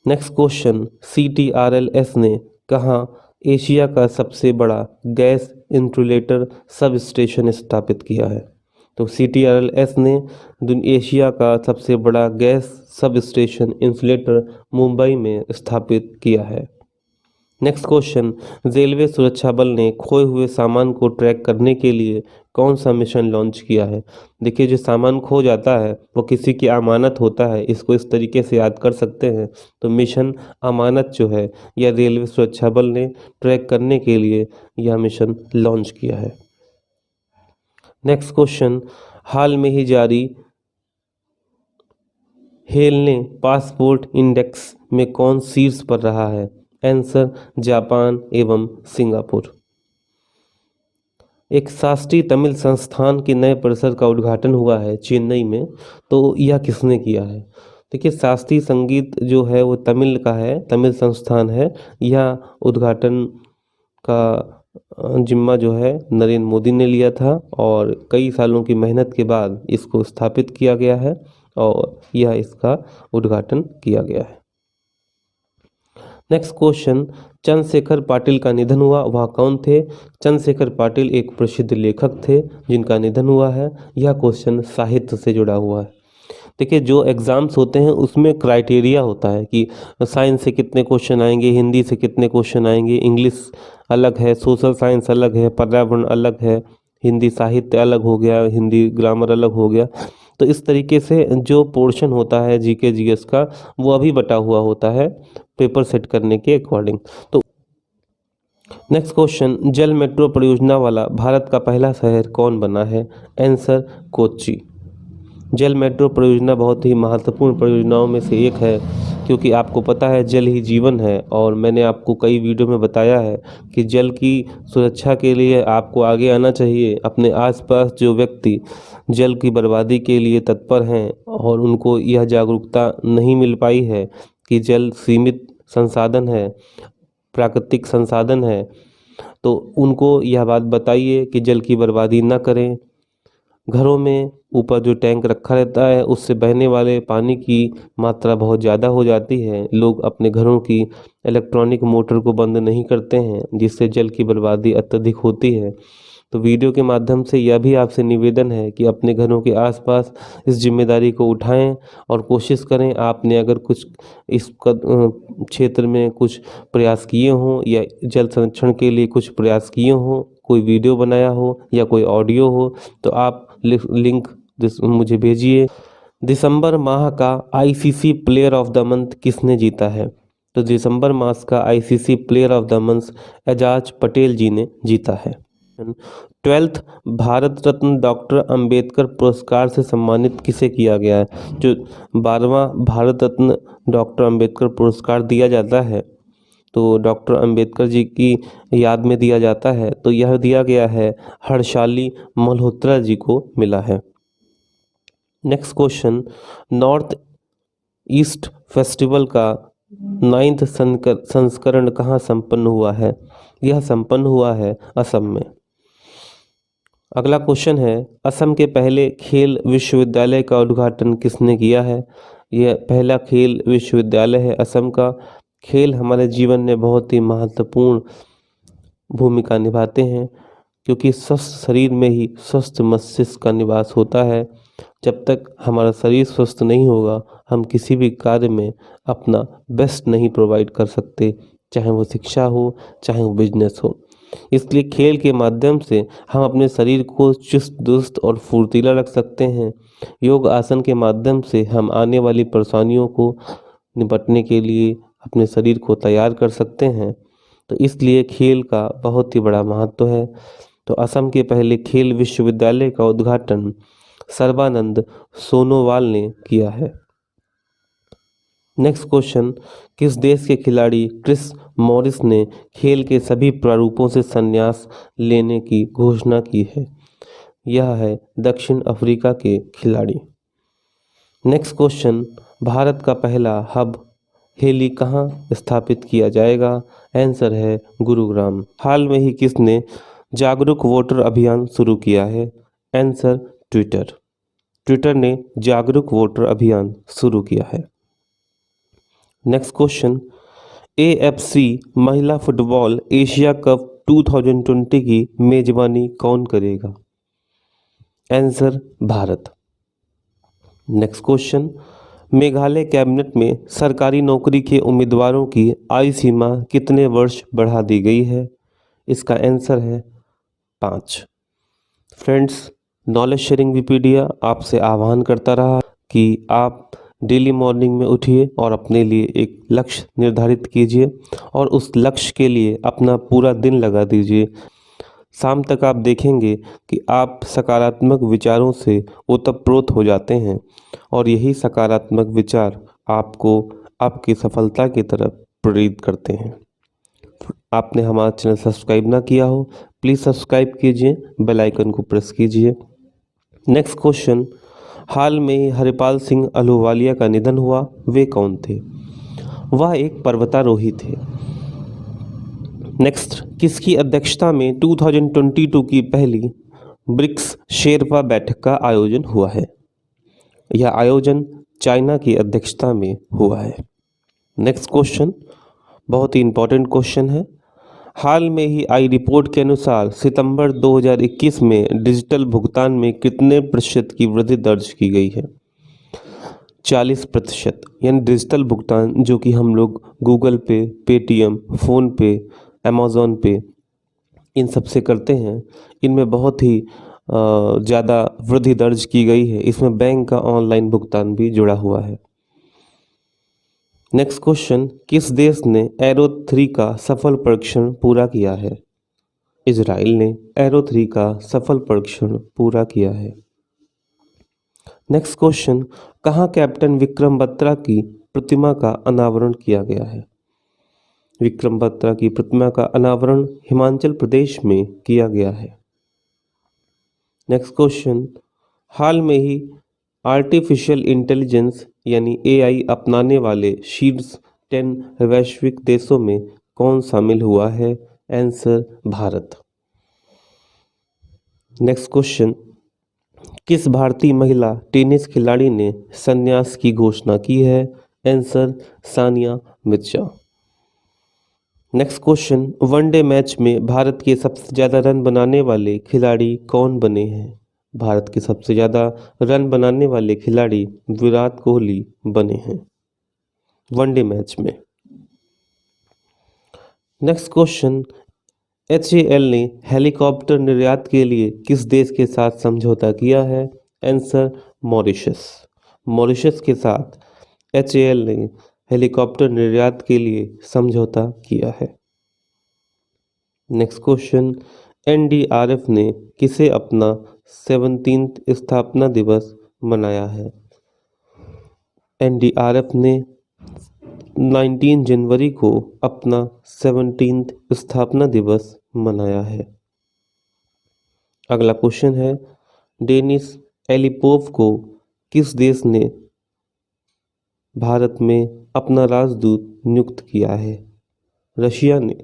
नेक्स्ट क्वेश्चन, CTRLS ने कहाँ एशिया का सबसे बड़ा गैस इंसुलेटर सब स्टेशन स्थापित किया है? तो CTRLS ने एशिया का सबसे बड़ा gas sub station insulator Mumbai में स्थापित किया है। नेक्स्ट क्वेश्चन, रेलवे सुरक्षा बल ने खोए हुए सामान को ट्रैक करने के लिए कौन सा मिशन लॉन्च किया है? देखिए, जो सामान खो जाता है वो किसी की अमानत होता है, इसको इस तरीके से याद कर सकते हैं। तो मिशन अमानत जो है यह रेलवे सुरक्षा बल ने ट्रैक करने के लिए यह मिशन लॉन्च किया है। नेक्स्ट क्वेश्चन, हाल में ही जारी हेल ने पासपोर्ट इंडेक्स में कौन शीर्ष पर रहा है? आंसर, जापान एवं सिंगापुर। एक शास्त्रीय तमिल संस्थान के नए परिसर का उद्घाटन हुआ है चेन्नई में, तो यह किसने किया है? देखिए, शास्त्रीय संगीत जो है वो तमिल का है, तमिल संस्थान है। यह उद्घाटन का जिम्मा जो है नरेंद्र मोदी ने लिया था और कई सालों की मेहनत के बाद इसको स्थापित किया गया है और यह इसका उद्घाटन किया गया है। नेक्स्ट क्वेश्चन, चंद्रशेखर पाटिल का निधन हुआ, वह कौन थे? चंद्रशेखर पाटिल एक प्रसिद्ध लेखक थे जिनका निधन हुआ है। यह क्वेश्चन साहित्य से जुड़ा हुआ है। देखिए, जो एग्ज़ाम्स होते हैं उसमें क्राइटेरिया होता है कि साइंस से कितने क्वेश्चन आएंगे, हिंदी से कितने क्वेश्चन आएंगे, इंग्लिश अलग है, सोशल साइंस अलग है, पर्यावरण अलग है, हिंदी साहित्य अलग हो गया, हिंदी ग्रामर अलग हो गया। तो इस तरीके से जो पोर्शन होता है जीके जीएस का वो अभी बटा हुआ होता है पेपर सेट करने के अकॉर्डिंग। तो नेक्स्ट क्वेश्चन, जल मेट्रो परियोजना वाला भारत का पहला शहर कौन बना है? आंसर, कोच्चि। जल मेट्रो परियोजना बहुत ही महत्वपूर्ण परियोजनाओं में से एक है क्योंकि आपको पता है जल ही जीवन है और मैंने आपको कई वीडियो में बताया है कि जल की सुरक्षा के लिए आपको आगे आना चाहिए। अपने आसपास जो व्यक्ति जल की बर्बादी के लिए तत्पर हैं और उनको यह जागरूकता नहीं मिल पाई है कि जल सीमित संसाधन है, प्राकृतिक संसाधन है, तो उनको यह बात बताइए कि जल की बर्बादी न करें। घरों में ऊपर जो टैंक रखा रहता है उससे बहने वाले पानी की मात्रा बहुत ज़्यादा हो जाती है। लोग अपने घरों की इलेक्ट्रॉनिक मोटर को बंद नहीं करते हैं जिससे जल की बर्बादी अत्यधिक होती है। तो वीडियो के माध्यम से यह भी आपसे निवेदन है कि अपने घरों के आसपास इस जिम्मेदारी को उठाएं और कोशिश करें। आपने अगर कुछ इस क्षेत्र में कुछ प्रयास किए हों या जल संरक्षण के लिए कुछ प्रयास किए हों, कोई वीडियो बनाया हो या कोई ऑडियो हो, तो आप लिंक मुझे भेजिए। दिसंबर माह का ICC player of the month किसने जीता है? तो दिसंबर मास का ICC player of the month Ajaz Patel ji ने जीता है। 12th भारत रत्न डॉक्टर अंबेडकर पुरस्कार से सम्मानित किसे किया गया है? जो 12वां भारत रत्न डॉक्टर अंबेडकर पुरस्कार दिया जाता है तो डॉक्टर अंबेडकर जी की याद में दिया जाता है, तो यह दिया गया है हर्षाली मल्होत्रा जी को मिला है। Next question, north east festival का 9th संस्करण कहाँ संपन्न हुआ है? यह संपन्न हुआ है असम में। अगला क्वेश्चन है, असम के पहले खेल विश्वविद्यालय का उद्घाटन किसने किया है? यह पहला खेल विश्वविद्यालय है असम का। खेल हमारे जीवन में बहुत ही महत्वपूर्ण भूमिका निभाते हैं क्योंकि स्वस्थ शरीर में ही स्वस्थ मस्तिष्क का निवास होता है। जब तक हमारा शरीर स्वस्थ नहीं होगा हम किसी भी कार्य में अपना बेस्ट नहीं प्रोवाइड कर सकते, चाहे वो शिक्षा हो चाहे वो बिजनेस हो। इसलिए खेल के माध्यम से हम अपने शरीर को चुस्त दुरुस्त और फुर्तीला रख सकते हैं। योग आसन के माध्यम से हम आने वाली परेशानियों को निपटने के लिए अपने शरीर को तैयार कर सकते हैं। तो इसलिए खेल का बहुत ही बड़ा महत्व है। तो असम के पहले खेल विश्वविद्यालय का उद्घाटन सर्बानंद सोनोवाल ने किया है। नेक्स्ट क्वेश्चन, किस देश के खिलाड़ी क्रिस मॉरिस ने खेल के सभी प्रारूपों से संन्यास लेने की घोषणा की है? यह है दक्षिण अफ्रीका के खिलाड़ी। नेक्स्ट क्वेश्चन, भारत का पहला हब हेली कहाँ स्थापित किया जाएगा? आंसर है गुरुग्राम। हाल में ही किसने जागरूक वोटर अभियान शुरू किया है? Answer Twitter. ट्विटर ने जागरूक वोटर अभियान शुरू किया है। नेक्स्ट क्वेश्चन, AFC महिला फुटबॉल एशिया कप 2020 की मेजबानी कौन करेगा? Answer Bharat. Next question, Meghalaya cabinet में सरकारी नौकरी के उम्मीदवारों की आयु सीमा कितने वर्ष बढ़ा दी गई है? इसका आंसर है 5। फ्रेंड्स, नॉलेज शेयरिंग विकीपीडिया आपसे आह्वान करता रहा कि आप डेली मॉर्निंग में उठिए और अपने लिए एक लक्ष्य निर्धारित कीजिए और उस लक्ष्य के लिए अपना पूरा दिन लगा दीजिए। शाम तक आप देखेंगे कि आप सकारात्मक विचारों से ओतप्रोत हो जाते हैं और यही सकारात्मक विचार आपको आपकी सफलता की तरफ प्रेरित करते हैं। आपने हमारा चैनल सब्सक्राइब ना किया हो, प्लीज़ सब्सक्राइब कीजिए, बेल आइकन को प्रेस कीजिए। नेक्स्ट क्वेश्चन, हाल में ही हरिपाल सिंह अहलूवालिया का निधन हुआ, वे कौन थे? वह एक पर्वतारोही थे। नेक्स्ट, किसकी अध्यक्षता में 2022 की पहली ब्रिक्स शेरपा बैठक का आयोजन हुआ है? यह आयोजन चाइना की अध्यक्षता में हुआ है। नेक्स्ट क्वेश्चन बहुत ही इंपॉर्टेंट क्वेश्चन है। हाल में ही आई रिपोर्ट के अनुसार सितंबर 2021 में डिजिटल भुगतान में कितने प्रतिशत की वृद्धि दर्ज की गई है? 40%। यानी डिजिटल भुगतान जो कि हम लोग गूगल पे, पेटीएम, फ़ोनपे, अमेज़ॉन पे इन सब से करते हैं, इनमें बहुत ही ज़्यादा वृद्धि दर्ज की गई है। इसमें बैंक का ऑनलाइन भुगतान भी जुड़ा हुआ है। नेक्स्ट क्वेश्चन, किस देश ने एरो 3 का सफल परीक्षण पूरा किया है? इजराइल ने एरो 3 का सफल परीक्षण पूरा किया है। नेक्स्ट क्वेश्चन, कहाँ कैप्टन विक्रम बत्रा की प्रतिमा का अनावरण किया गया है? विक्रम बत्रा की प्रतिमा का अनावरण हिमाचल प्रदेश में किया गया है। नेक्स्ट क्वेश्चन, हाल में ही आर्टिफिशियल इंटेलिजेंस यानी AI अपनाने वाले शीर्ष 10 वैश्विक देशों में कौन शामिल हुआ है? आंसर भारत। नेक्स्ट क्वेश्चन, किस भारतीय महिला टेनिस खिलाड़ी ने संन्यास की घोषणा की है? Answer Sania Mirza. Next question, one day match में भारत के सबसे ज़्यादा रन बनाने वाले खिलाड़ी कौन बने हैं? भारत के सबसे ज़्यादा रन बनाने वाले खिलाड़ी विराट कोहली बने हैं वनडे मैच में। नेक्स्ट क्वेश्चन, HAL ने हेलीकॉप्टर निर्यात के लिए किस देश के साथ समझौता किया है? Answer Mauritius. मॉरिशस के साथ HAL ने हेलीकॉप्टर निर्यात के लिए समझौता किया है। नेक्स्ट क्वेश्चन, NDRF ने किसे अपना 17th स्थापना दिवस मनाया है? NDRF ने 19 जनवरी को अपना 17th स्थापना दिवस मनाया है। अगला क्वेश्चन है, डेनिस एलिपोव को किस देश ने भारत में अपना राजदूत नियुक्त किया है? रशिया ने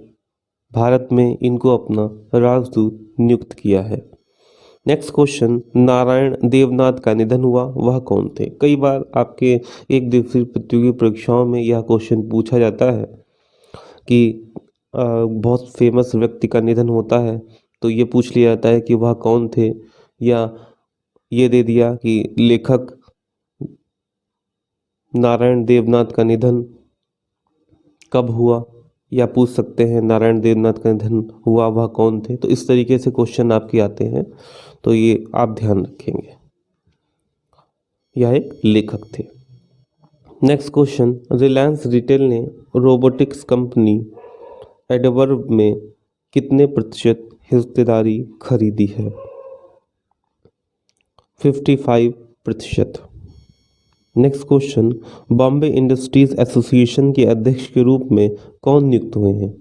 भारत में इनको अपना राजदूत नियुक्त किया है। नेक्स्ट क्वेश्चन, नारायण देवनाथ का निधन हुआ, वह कौन थे? कई बार आपके एक दिवसीय प्रतियोगी परीक्षाओं में यह क्वेश्चन पूछा जाता है कि बहुत फेमस व्यक्ति का निधन होता है तो ये पूछ लिया जाता है कि वह कौन थे, या ये दे दिया कि लेखक नारायण देवनाथ का निधन कब हुआ, या पूछ सकते हैं नारायण देवनाथ का निधन हुआ वह कौन थे। तो इस तरीके से क्वेश्चन आपके आते हैं, तो ये आप ध्यान रखेंगे। यह एक लेखक थे। नेक्स्ट क्वेश्चन, रिलायंस रिटेल ने रोबोटिक्स कंपनी एडवर्ब में कितने प्रतिशत हिस्सेदारी खरीदी है? 55%। Next question, Bombay industries association के अध्यक्ष के रूप में कौन नियुक्त हुए हैं?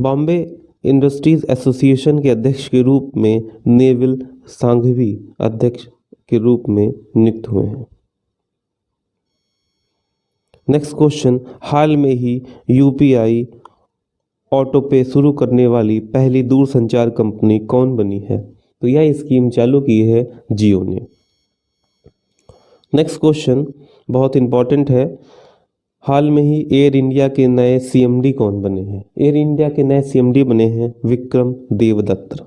बॉम्बे इंडस्ट्रीज एसोसिएशन के अध्यक्ष के रूप में नेविल सांघवी अध्यक्ष के रूप में नियुक्त हुए हैं। नेक्स्ट क्वेश्चन, हाल में ही यूपीआई ऑटो पे शुरू करने वाली पहली दूरसंचार कंपनी कौन बनी है? तो यह स्कीम चालू की है जियो ने। नेक्स्ट क्वेश्चन बहुत इंपॉर्टेंट है, हाल में ही एयर इंडिया के नए सीएमडी कौन बने हैं? एयर इंडिया के नए सीएमडी बने हैं विक्रम देवदत्त।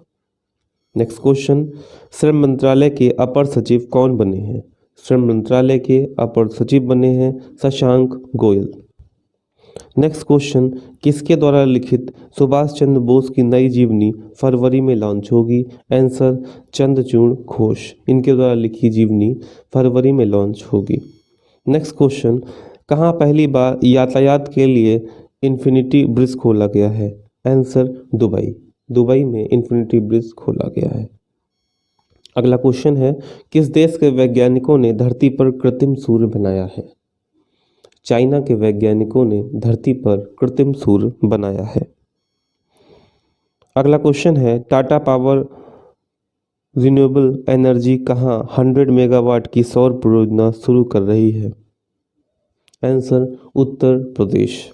नेक्स्ट क्वेश्चन, श्रम मंत्रालय के अपर सचिव कौन बने हैं? श्रम मंत्रालय के अपर सचिव बने हैं शशांक गोयल। नेक्स्ट क्वेश्चन, किसके द्वारा लिखित सुभाष चंद्र बोस की नई जीवनी फरवरी में लॉन्च होगी? आंसर, चंद्रचूड़ घोष। इनके द्वारा लिखी जीवनी फरवरी में लॉन्च होगी। नेक्स्ट क्वेश्चन, कहाँ पहली बार यातायात के लिए इन्फिनिटी ब्रिज खोला गया है? Answer, Dubai. दुबई में इन्फिनिटी ब्रिज खोला गया है। अगला क्वेश्चन है, किस देश के वैज्ञानिकों ने धरती पर कृत्रिम सूर्य बनाया है? चाइना के वैज्ञानिकों ने धरती पर कृत्रिम सूर्य बनाया है। अगला क्वेश्चन है, टाटा पावर रिन्यूएबल एनर्जी कहाँ 100 मेगावाट की सौर परियोजना शुरू कर रही है? Answer, Uttar Pradesh.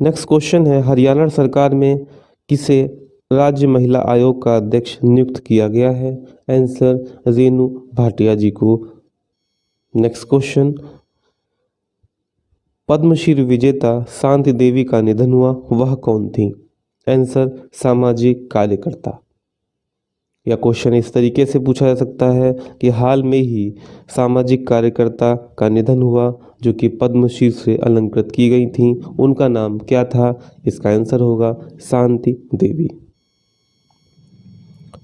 Next question है, हरियाणा सरकार में किसे राज्य महिला आयोग का अध्यक्ष नियुक्त किया गया है? आंसर, रेणु भाटिया जी को। नेक्स्ट क्वेश्चन, पद्मश्री विजेता शांति देवी का निधन हुआ, वह कौन थी? आंसर, सामाजिक कार्यकर्ता। यह क्वेश्चन इस तरीके से पूछा जा सकता है कि हाल में ही सामाजिक कार्यकर्ता का निधन हुआ जो कि पद्मश्री से अलंकृत की गई थी, उनका नाम क्या था? इसका आंसर होगा शांति देवी।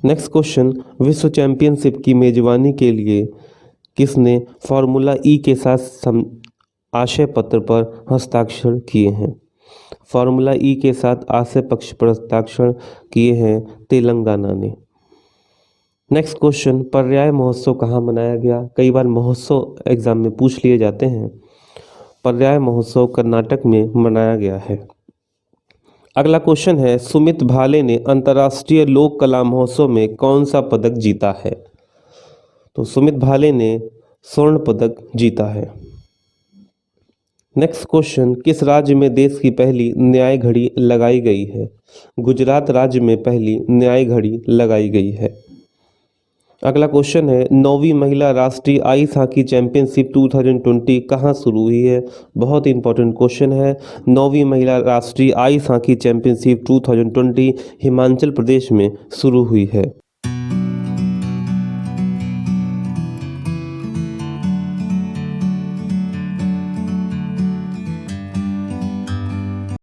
नेक्स्ट क्वेश्चन, विश्व चैंपियनशिप की मेजबानी के लिए किसने फार्मूला ई के साथ आशय पत्र पर हस्ताक्षर किए हैं? फार्मूला ई के साथ आशय पत्र पर हस्ताक्षर किए हैं तेलंगाना ने। नेक्स्ट क्वेश्चन, पर्याय महोत्सव कहाँ मनाया गया? कई बार महोत्सव एग्जाम में पूछ लिए जाते हैं। पर्याय महोत्सव कर्नाटक में मनाया गया है। अगला क्वेश्चन है, सुमित भाले ने अंतर्राष्ट्रीय लोक कला महोत्सव में कौन सा पदक जीता है? तो सुमित भाले ने स्वर्ण पदक जीता है। नेक्स्ट क्वेश्चन, किस राज्य में देश की पहली न्याय घड़ी लगाई गई है? गुजरात राज्य में पहली न्याय घड़ी लगाई गई है। अगला क्वेश्चन है, 9वीं महिला राष्ट्रीय आइस हॉकी चैंपियनशिप 2020 कहाँ शुरू हुई है? बहुत इंपॉर्टेंट क्वेश्चन है। 9वीं महिला राष्ट्रीय ice hockey championship 2020 Himachal Pradesh में शुरू हुई है।